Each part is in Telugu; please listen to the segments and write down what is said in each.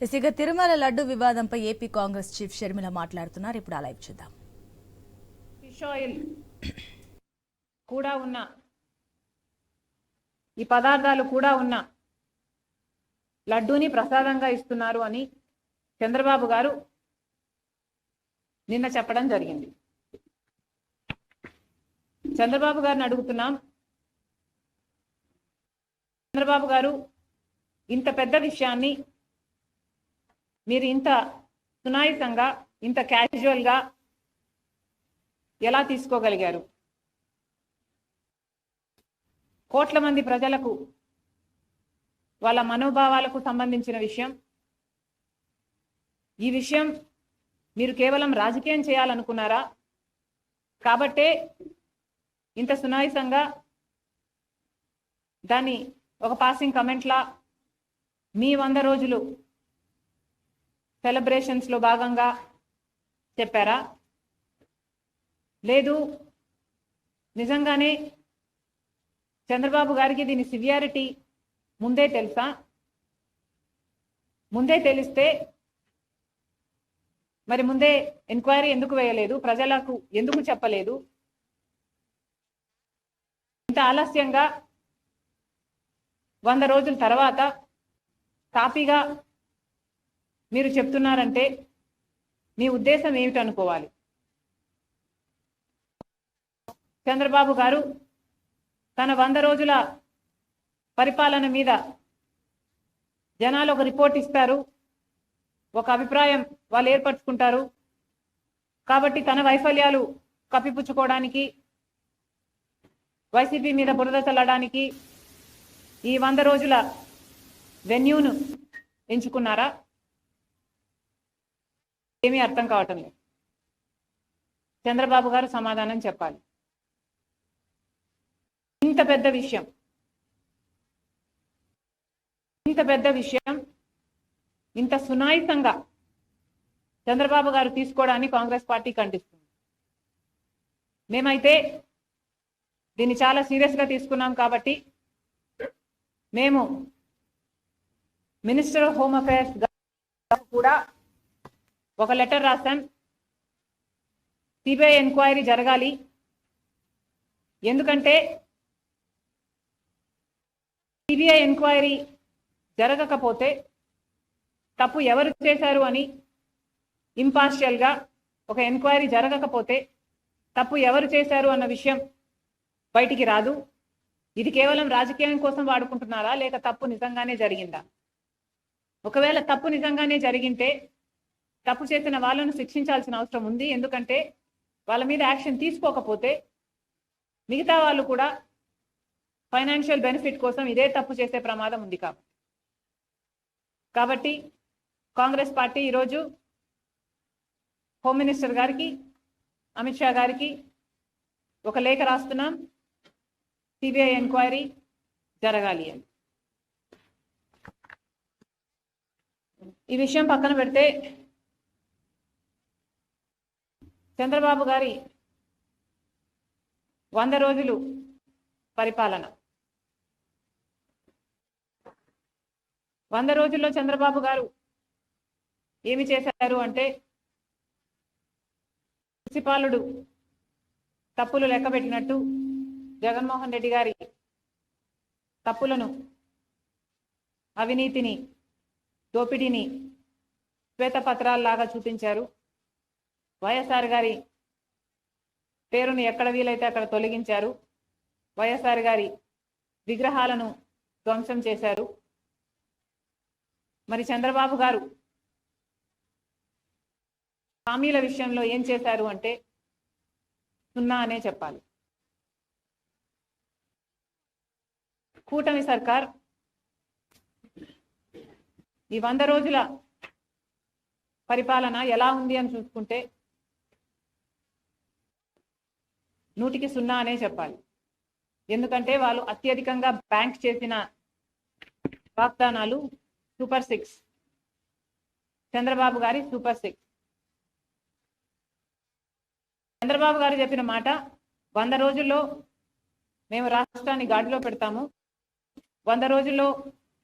ఇక తిరుమల లడ్డు వివాదంపై ఏపీ కాంగ్రెస్ చీఫ్ షర్మిల మాట్లాడుతున్నారు. ఇప్పుడు ఆ లైవ్ చూద్దాం. ఫిష్ ఆయిల్ కూడా ఉన్న ఈ పదార్థాలు కూడా ఉన్న లడ్డూని ప్రసాదంగా ఇస్తున్నారు అని చంద్రబాబు గారు నిన్న చెప్పడం జరిగింది. చంద్రబాబు గారిని అడుగుతున్నాం, చంద్రబాబు గారు ఇంత పెద్ద విషయాన్ని మీరు ఇంత సునాయసంగా ఇంత క్యాజువల్గా ఎలా తీసుకోగలిగారు? కోట్ల మంది ప్రజలకు వాళ్ళ మనోభావాలకు సంబంధించిన విషయం. ఈ విషయం మీరు కేవలం రాజకీయం చేయాలనుకున్నారా? కాబట్టే ఇంత సునాయసంగా దాన్ని ఒక పాసింగ్ కమెంట్లా మీ 100 రోజులు సెలబ్రేషన్స్లో భాగంగా చెప్పారా? లేదు నిజంగానే చంద్రబాబు గారికి దీని సివియారిటీ ముందే తెలుసా? ముందే తెలిస్తే మరి ముందే ఎంక్వైరీ ఎందుకు వేయలేదు? ప్రజలకు ఎందుకు చెప్పలేదు? ఇంత ఆలస్యంగా 100 రోజుల తర్వాత తాపీగా మీరు చెప్తున్నారంటే మీ ఉద్దేశం ఏమిటనుకోవాలి? చంద్రబాబు గారు తన 100 రోజుల పరిపాలన మీద జనాలు ఒక రిపోర్ట్ ఇస్తారు, ఒక అభిప్రాయం వాళ్ళు ఏర్పరచుకుంటారు. కాబట్టి తన వైఫల్యాలు కప్పిపుచ్చుకోవడానికి, వైసీపీ మీద బురద చల్లడానికి ఈ 100 రోజుల వెన్యూను ఎంచుకున్నారా? ఏమీ అర్థం కావటం లేదు. చంద్రబాబు గారు సమాధానం చెప్పాలి. ఇంత పెద్ద విషయం ఇంత సునాయసంగా చంద్రబాబు గారు తీసుకోవడాన్ని కాంగ్రెస్ పార్టీ ఖండిస్తుంది. మేమైతే దీన్ని చాలా సీరియస్గా తీసుకున్నాం. కాబట్టి మేము మినిస్టర్ ఆఫ్ హోమ్ అఫైర్స్ కూడా ఒక లెటర్ రాశాం. సిబిఐ ఎంక్వైరీ జరగాలి. ఎందుకంటే సిబిఐ ఎంక్వైరీ జరగకపోతే తప్పు ఎవరు చేశారు అని ఇంపార్షియల్గా ఒక ఎంక్వైరీ జరగకపోతే తప్పు ఎవరు చేశారు అన్న విషయం బయటికి రాదు. ఇది కేవలం రాజకీయం కోసం వాడుకుంటున్నారా, లేక తప్పు నిజంగానే జరిగిందా? ఒకవేళ తప్పు నిజంగానే జరిగింటే తప్పు చేసిన వాళ్ళను శిక్షించాల్సిన అవసరం ఉంది. ఎందుకంటే వాళ్ళ మీద యాక్షన్ తీసుకోకపోతే మిగతా వాళ్ళు కూడా ఫైనాన్షియల్ బెనిఫిట్ కోసం ఇదే తప్పు చేసే ప్రమాదం ఉంది. కాబట్టి కాంగ్రెస్ పార్టీ ఈరోజు హోమ్ మినిస్టర్ గారికి, అమిత్ షా గారికి ఒక లేఖ రాస్తున్నాం, సిబిఐ ఎంక్వైరీ జరగాలి అని. ఈ విషయం పక్కన పెడితే చంద్రబాబు గారి 100 రోజులు పరిపాలన, 100 రోజుల్లో చంద్రబాబు గారు ఏమి చేశారు అంటే, మున్సిపాలుడు తప్పులు లెక్కబెట్టినట్టు జగన్మోహన్ రెడ్డి గారి తప్పులను, అవినీతిని, దోపిడీని శ్వేతపత్రాల్లాగా చూపించారు. వైఎస్ఆర్ గారి పేరును ఎక్కడ వీలైతే అక్కడ తొలగించారు. వైఎస్ఆర్ గారి విగ్రహాలను ధ్వంసం చేశారు. మరి చంద్రబాబు గారు హామీల విషయంలో ఏం చేశారు అంటే 0 అనే చెప్పాలి. కూటమి సర్కార్ ఈ 100 రోజుల పరిపాలన ఎలా ఉంది అని చూసుకుంటే 100కి 0 అనే చెప్పాలి. ఎందుకంటే వాళ్ళు అత్యధికంగా బ్యాంక్ చేసిన వాగ్దానాలు సూపర్ 6, చంద్రబాబు గారి సూపర్ 6. చంద్రబాబు గారు చెప్పిన మాట, 100 రోజుల్లో మేము రాష్ట్రాన్ని గాడిలో పెడతాము, 100 రోజుల్లో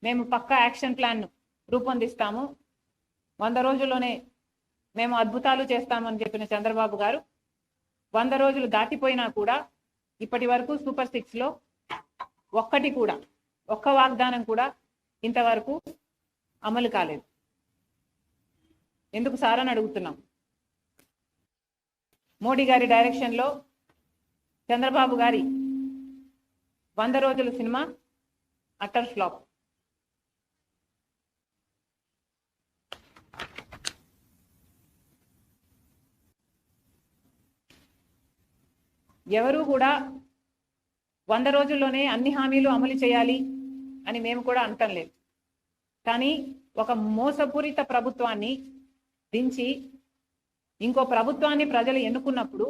మేము పక్కా యాక్షన్ ప్లాన్ రూపొందిస్తాము, 100 రోజుల్లోనే మేము అద్భుతాలు చేస్తామని చెప్పిన చంద్రబాబు గారు 100 రోజులు దాటిపోయినా కూడా ఇప్పటి వరకు సూపర్ 6లో ఒక్క వాగ్దానం కూడా ఇంతవరకు అమలు కాలేదు. ఎందుకు సార్ అని అడుగుతున్నాం. మోడీ గారి డైరెక్షన్లో చంద్రబాబు గారి 100 రోజుల సినిమా అట్టర్ ఫ్లాప్. ఎవరు కూడా 100 రోజుల్లోనే అన్ని హామీలు అమలు చేయాలి అని మేము కూడా అంటం లేదు. కానీ ఒక మోసపూరిత ప్రభుత్వాన్ని దించి ఇంకో ప్రభుత్వాన్ని ప్రజలు ఎన్నుకున్నప్పుడు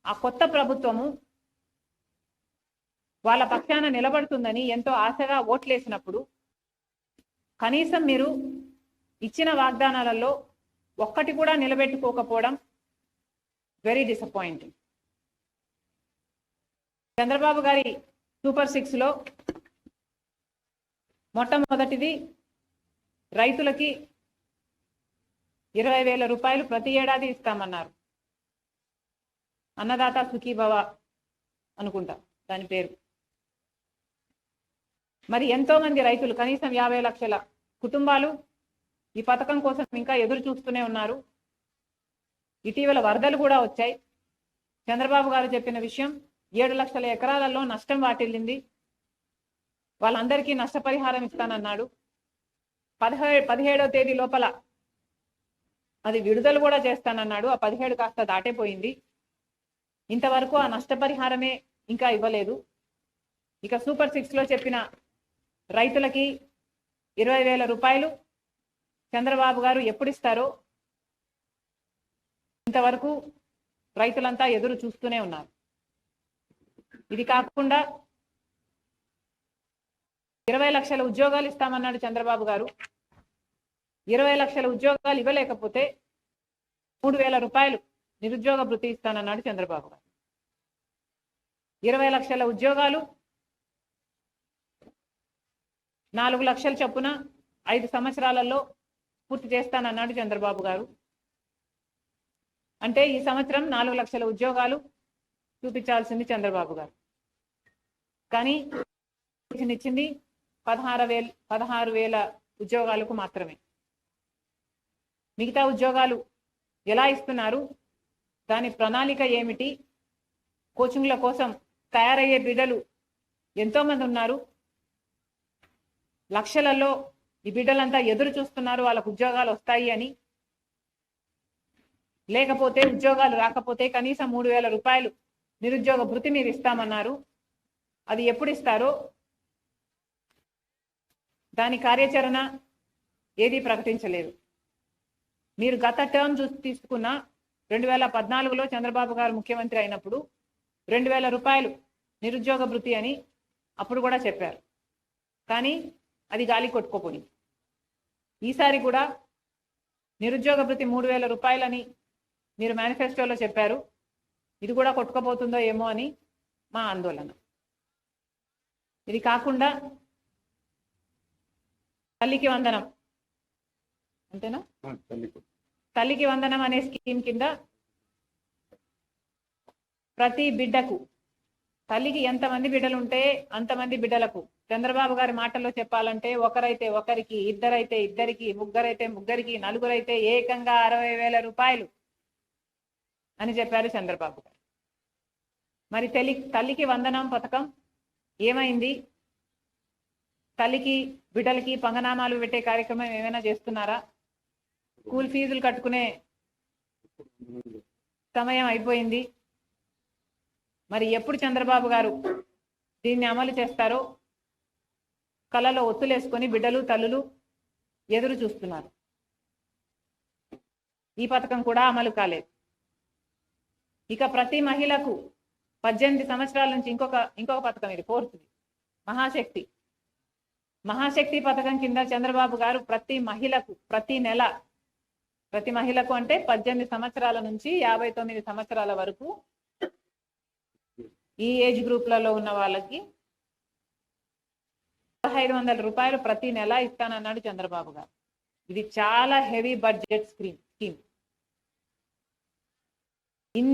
ఆ కొత్త ప్రభుత్వము వాళ్ళ పక్షాన నిలబడుతుందని ఎంతో ఆశగా ఓట్లేసినప్పుడు కనీసం మీరు ఇచ్చిన వాగ్దానాలలో ఒక్కటి కూడా నిలబెట్టుకోకపోవడం వెరీ డిసప్పాయింటింగ్. చంద్రబాబు గారి సూపర్ 6లో మొట్టమొదటిది రైతులకి 20,000 రూపాయలు ప్రతి ఏడాది ఇస్తామన్నారు. అన్నదాత సుఖీభవ అనుకుంటా దాని పేరు. మరి ఎంతో మంది రైతులు కనీసం 50 లక్షల కుటుంబాలు ఈ పథకం కోసం ఇంకా ఎదురు చూస్తూనే ఉన్నారు. ఇటీవల వరదలు కూడా వచ్చాయి. చంద్రబాబు గారు చెప్పిన విషయం 7 లక్షల ఎకరాలలో నష్టం వాటిల్లింది, వాళ్ళందరికీ నష్టపరిహారం ఇస్తానన్నాడు. 17వ తేదీ లోపల అది విడుదల కూడా చేస్తానన్నాడు. ఆ 17 కాస్త దాటిపోయింది. ఇంతవరకు ఆ నష్టపరిహారమే ఇంకా ఇవ్వలేదు. ఇక సూపర్ 6లో చెప్పిన రైతులకి 20,000 రూపాయలు చంద్రబాబు గారు ఎప్పుడు ఇస్తారో ఇంతవరకు రైతులంతా ఎదురు చూస్తూనే ఉన్నారు. ఇది కాకుండా 20 లక్షల ఉద్యోగాలు ఇస్తామన్నాడు చంద్రబాబు గారు. 20 లక్షల ఉద్యోగాలు ఇవ్వలేకపోతే 3,000 రూపాయలు నిరుద్యోగ భృతి ఇస్తానన్నాడు చంద్రబాబు గారు. 20 లక్షల ఉద్యోగాలు 4 లక్షల చొప్పున 5 సంవత్సరాలలో పూర్తి చేస్తానన్నాడు చంద్రబాబు గారు. అంటే ఈ సంవత్సరం 4 లక్షల ఉద్యోగాలు చూపించాల్సింది చంద్రబాబు గారు. కానీ ఇచ్చింది 16,000 ఉద్యోగాలకు మాత్రమే. మిగతా ఉద్యోగాలు ఎలా ఇస్తున్నారు, దాని ప్రణాళిక ఏమిటి, కోచింగ్ల కోసం తయారయ్యే బిడ్డలు ఎంతో మంది ఉన్నారు. లక్షలలో ఈ బిడ్డలంతా ఎదురు చూస్తున్నారు వాళ్ళకు ఉద్యోగాలు వస్తాయి అని. లేకపోతే ఉద్యోగాలు రాకపోతే కనీసం 3,000 రూపాయలు నిరుద్యోగ భృతి మీరు ఇస్తామన్నారు. అది ఎప్పుడు ఇస్తారో దాని కార్యాచరణ ఏది ప్రకటించలేదు. మీరు గత టర్మ్ తీసుకున్న 2014లో చంద్రబాబు గారు ముఖ్యమంత్రి అయినప్పుడు 2,000 రూపాయలు నిరుద్యోగ భృతి అని అప్పుడు కూడా చెప్పారు. కానీ అది గాలి కొట్టుకోపోయింది. ఈసారి కూడా నిరుద్యోగ భృతి 3,000 రూపాయలని మీరు మేనిఫెస్టోలో చెప్పారు. ఇది కూడా కొట్టుకోపోతుందో ఏమో అని మా ఆందోళన. ఇది కాకుండా తల్లికి వందనం అంతేనా, తల్లికి వందనం అనే స్కీమ్ కింద ప్రతి బిడ్డకు, తల్లికి ఎంతమంది బిడ్డలు ఉంటే అంతమంది బిడ్డలకు, చంద్రబాబు గారి మాటల్లో చెప్పాలంటే ఒకరైతే ఒకరికి, ఇద్దరైతే ఇద్దరికి, ముగ్గురైతే ముగ్గురికి, నలుగురైతే ఏకంగా 60,000 రూపాయలు అని చెప్పారు చంద్రబాబు గారు. మరి తల్లికి వందనం పథకం ఏమైంది? తల్లికి బిడ్డలకి పంగనామాలు పెట్టే కార్యక్రమం ఏమైనా చేస్తున్నారా? స్కూల్ ఫీజులు కట్టుకునే సమయం అయిపోయింది. మరి ఎప్పుడు చంద్రబాబు గారు దీన్ని అమలు చేస్తారో కళ్ళలో ఒత్తులేసుకొని బిడ్డలు తల్లులు ఎదురు చూస్తున్నారు. ఈ పథకం కూడా అమలు కాలేదు. ఇక ప్రతి మహిళకు 18 సంవత్సరాల నుంచి ఇంకొక పథకం, ఇది 4th మహాశక్తి పథకం కింద చంద్రబాబు గారు ప్రతి మహిళకు ప్రతి నెల, ప్రతి మహిళకు అంటే 18 సంవత్సరాల నుంచి 59 సంవత్సరాల వరకు ఈ ఏజ్ గ్రూప్లలో ఉన్న వాళ్ళకి 1,500 రూపాయలు ప్రతి నెల ఇస్తానన్నాడు చంద్రబాబు గారు. ఇది చాలా హెవీ బడ్జెట్ స్కీమ్